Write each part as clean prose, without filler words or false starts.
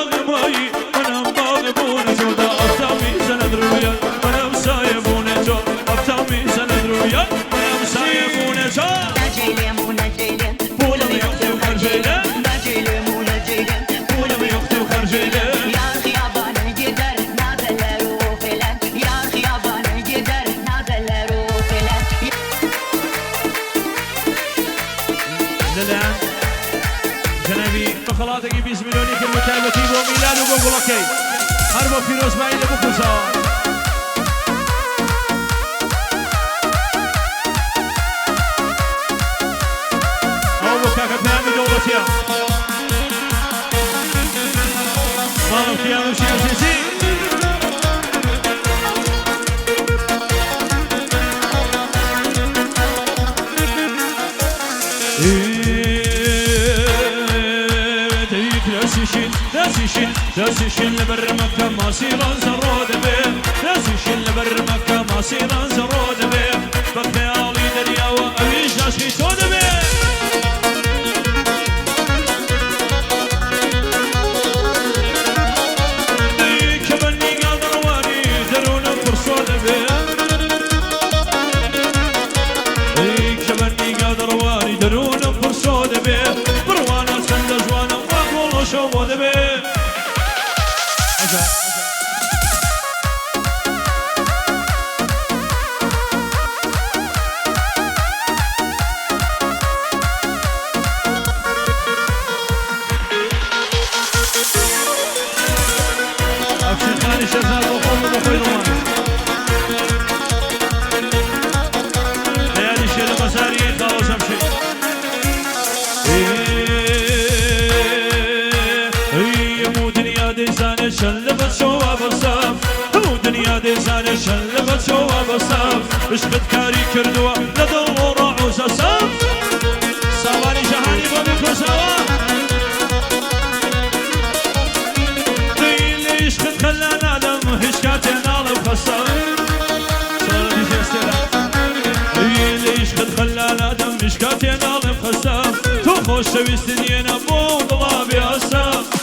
باغ مایی منم باغ بونه تو دا آفتاب میزند رویت منم سایه بونه تو آفتاب میزند رویت منم سایه بونه تو نجیلیم و نجیلیم پولم یخت و خرجیلم نجیلیم و نجیلیم پولم یخت و خرجیلم یا خیابان gider nazeler o filan ya خیابان gider nazeler o filan للان جنبي بخلاتك 20 مليون يكون متابتي وميلاد وبوكي هربوا في روز باين بكوزا او بكاكا بامي دولتيا مالو كيانو شيازيزي داسشين لبر مكة ما سيران زرود بيه داسشين لبر مكة ما سيران زرود بيه بخيالي دريا وأويش عشقي سود بيه كبني قادر واني درون فرصود بيه كبني قادر واني درون فرصود بيه بروانا سندج وانا وقول شود بيه شلبت شواب الصف مو دنيا ديزان شلبت شواب الصف اشبت كاري كردوا لدور عوز الصف سواني جهاني بابكو سوا ديلي اشبت خلانا دم هشكاتين على الخصف صارت جستلا ديلي اشبت خلانا دم هشكاتين على الخصف تو خوش شويستنين ابو ضلابي الصف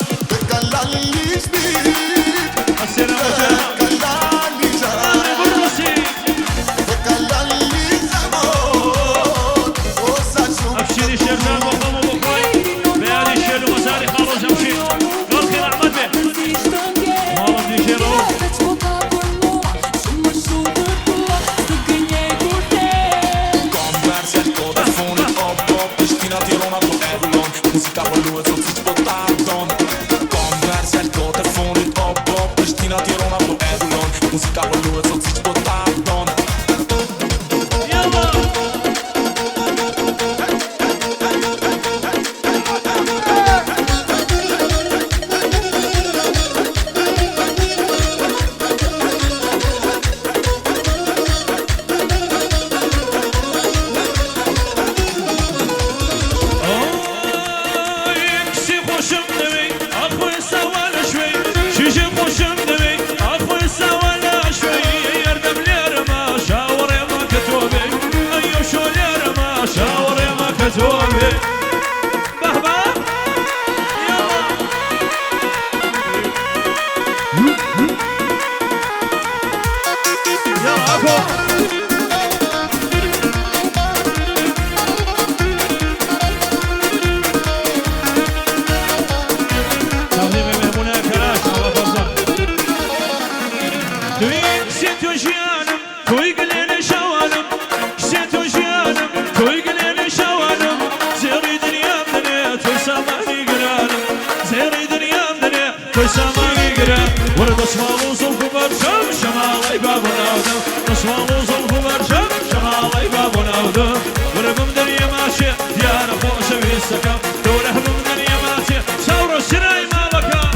ورد اسمال وصلكم برشم شمالي باب وناودم اسمال وصلكم برشم شمالي باب وناودم ورقم دنيا ماشي ديانا خوش بيستكم دورهم دنيا ماشي ثورة السراي مالكا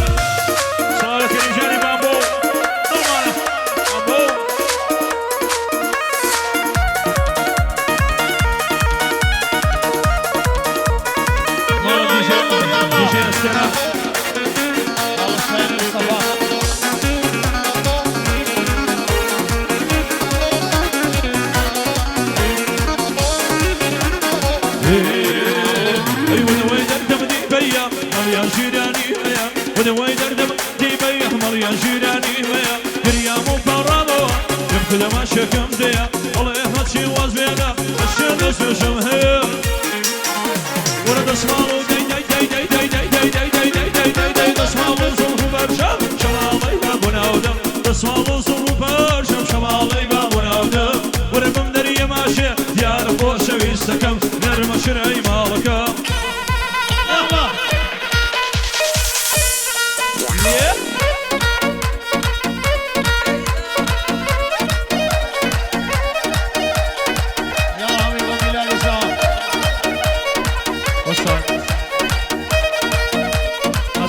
صالك رجالي بامبو ضمانة بامبو مالا ديجي السنة يا جيراني يا ودوي درد ما شكم ديا الله يحمدشي وزبينا الشيخ اسمشم هي ورد اسمالو دي دي دي دي دي دي دي دي دي دي دي دي دي اسمالو زلفو برشم شمالي بابونا ودم اسمالو زلفو برشم شمالي بابونا ودم وربم دري ماشي ديار خوش ويستكم نرم شرعي مالكم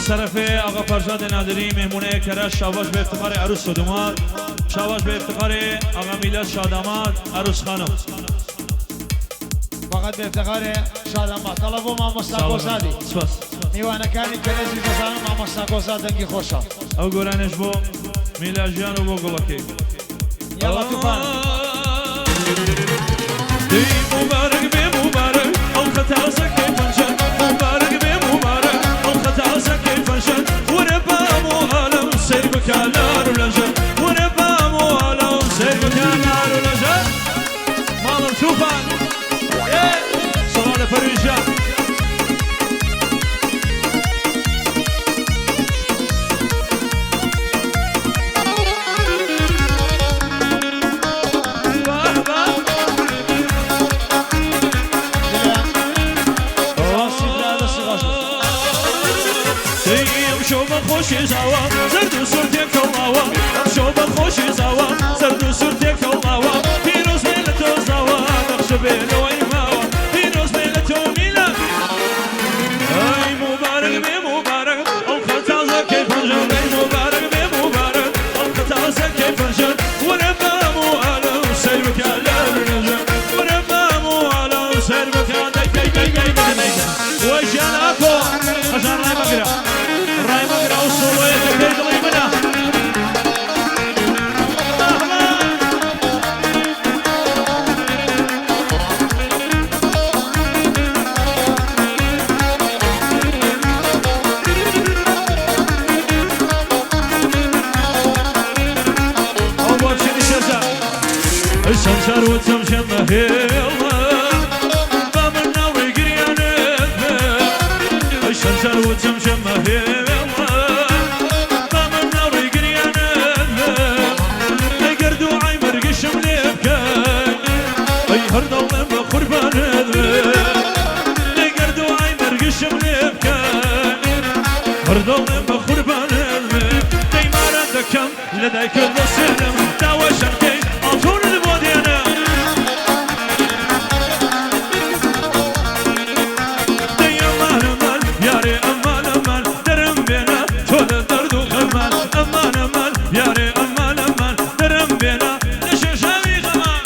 طرفه آقا فرزاد نادری مهمونه کرش شاباش به افتخار عروس و داماد شاباش به افتخار آقا میلاد شاداماد عروس خانم فقط به افتخار شاداماد طلبو ما مستقوزادی سپاس میوانه کانی کنزی بزانم ما مستقوزاد دنگی خوشا او گرانش بو میلاد جان و بو گلکی یلا توفان دی مبارک بی مبارک او خطا سکی فنشن مبارک بی مبارک او خطا سکی فنشن وربامو علم سیر بکالار ولجن وربامو علم سیر بکالار ولجن مالم توفان صلاة فريجان خوشی زاوا زرد و سرد کلاوا شوب خوشی زاوا زرد و سرد کلاوا پیروز میل تو زاوا نقش بیل و ایماوا پیروز میل تو میلا ای مبارک بی مبارک الخطا زکی فنجان ای مبارک بی مبارک الخطا زکی فنجان وربامو علم سیر بکالر نجم وربامو علم سیر بکالر دی دی دی دی دی وجان اکو خشان رای بگیرم راي مقرأ وصولي تكيد لي منه أول شي نشجع الشمشر وتمشم هيلا باب النار قريانه الشمشر وتمشم هيلا هردو لما قربان نقردو عي مرقشم لبكان هردو لما قربان دايما ردكم لديك السلم داوى شركي عطور البودينا دي امان امان ياري امان امان درم بينا طول الدرد وغمان امان امان ياري امان امان درم بينا نششامي غمان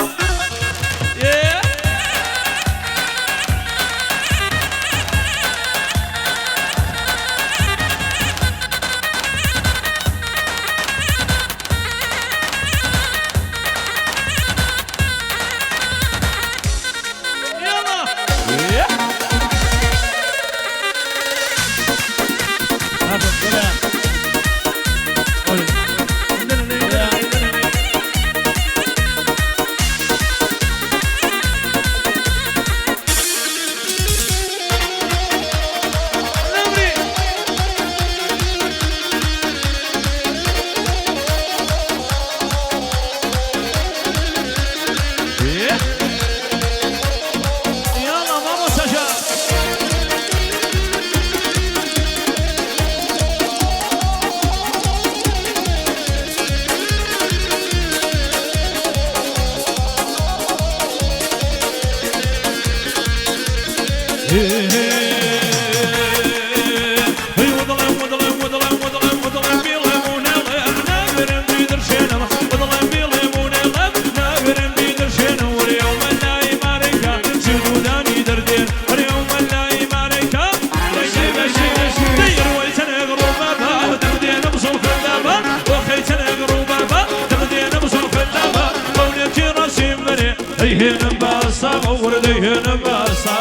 ديهن باسا ور ديهن باسا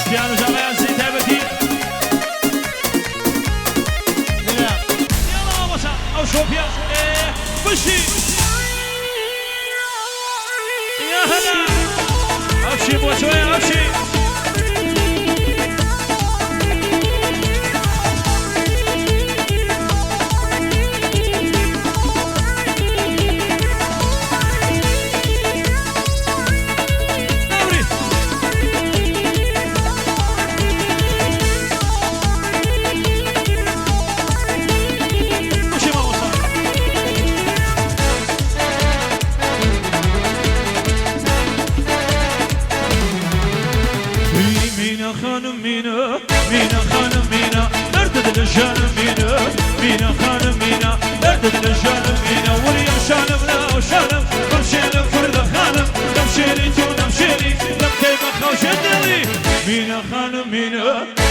بيانو جماعة سيتابتي يلا باشا او شوفيا بشي خانم مینا مینا خانم مینا درد دل جانم مینا مینا خانم مینا درد دل جانم مینا وریم شانم لا شانم نمشيلم فرد خانم نمشيلي تو نمشيلي نبكي بخوش دلي مینا خانم مینا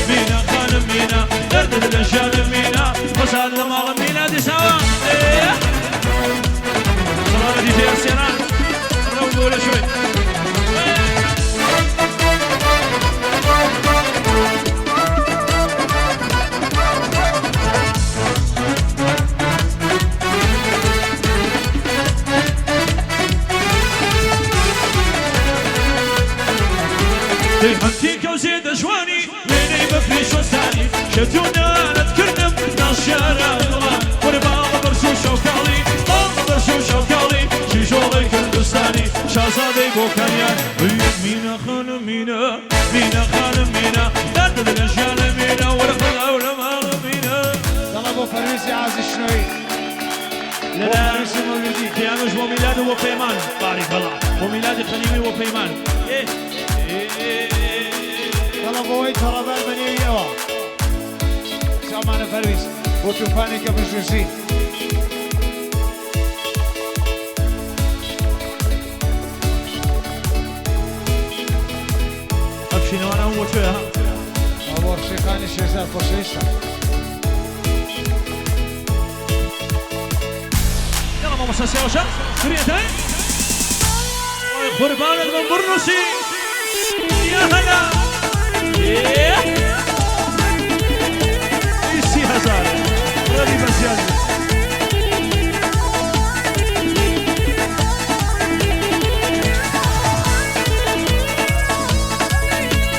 مینا خانم مینا درد دل جانم مینا مسلم على مینا دي سوا صلاة دي جي سيران نقول شوي هنتيك وزيد جواني ليني بفريش وساني شتونا نتكرنم ناس شارع الغلان ورباغ برسو شوكالي باغ برسو شوكالي شيشولي كردستاني شازادي بوكانيان مينا خانم مينا مينا خانم مينا درد الاشياء مينا ورقل اولمال مينا طلبوا فريسي عازي شنوي لا فريسي مولودي كيانوش وميلاد وقيمان بارك الله وميلاد خليمي وقيمان طلبوا ويت طلبات بني يوا سامعنا فريس وتوفاني كبشوسي أبشينا وانا هو شوية أبور شيخاني شيزار بوسيستا يلا ماما ساسي وشا سوريتين قربان من برنوسي يا هلا ايسي هزار غالي بس يلا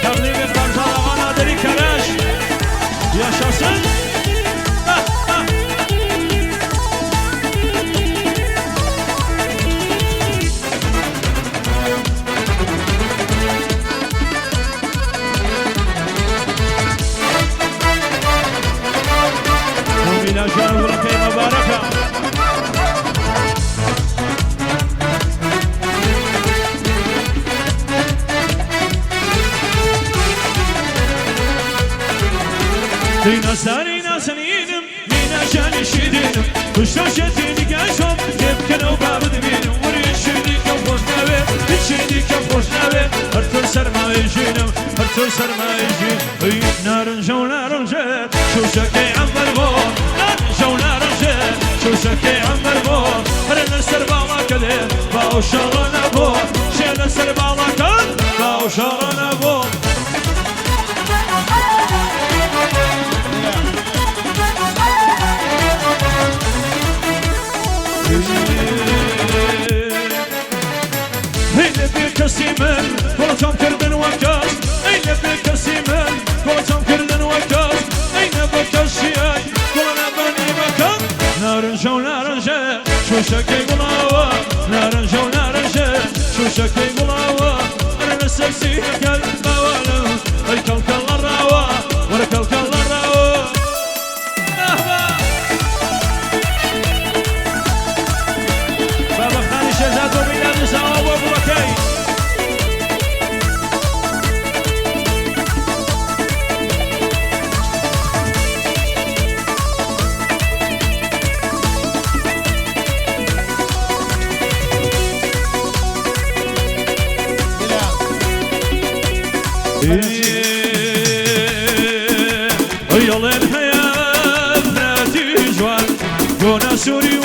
تقليم القرصة وانا دري كراش يا شاسن إلى جانب ركي مباركة دينا سارينا سنينم مينا جاني شدينم وشاشتي نقاشهم يمكن وباب دمينم وريش شدي كفوش نابي شدي كفوش نابي هرتر سر ما يجينم هرتر سر ما يجين نار جو نار جات شو شكي عمر غور جو نار جات شو شكي عمر غور هرنا سر بالا كده باو شغلنا بور شينا سر بالا كده باو شغلنا بور هينا بكسيمن بلاتهم كردن وكاس هينا بكسيمن بلاتهم كردن وكاس هينا بكسياي كلنا بني مكان نارنجا ونارنجا شو شكي قلاوة نارنجا ونارنجا شو شكي قلاوة أنا نسكسي كلب وانا الكلك الراوة ولا كلك الراوة بابا خاني شهزاد وميلاد سوا وابو بكاي يلا الحياة بناتي جوال كونا سوري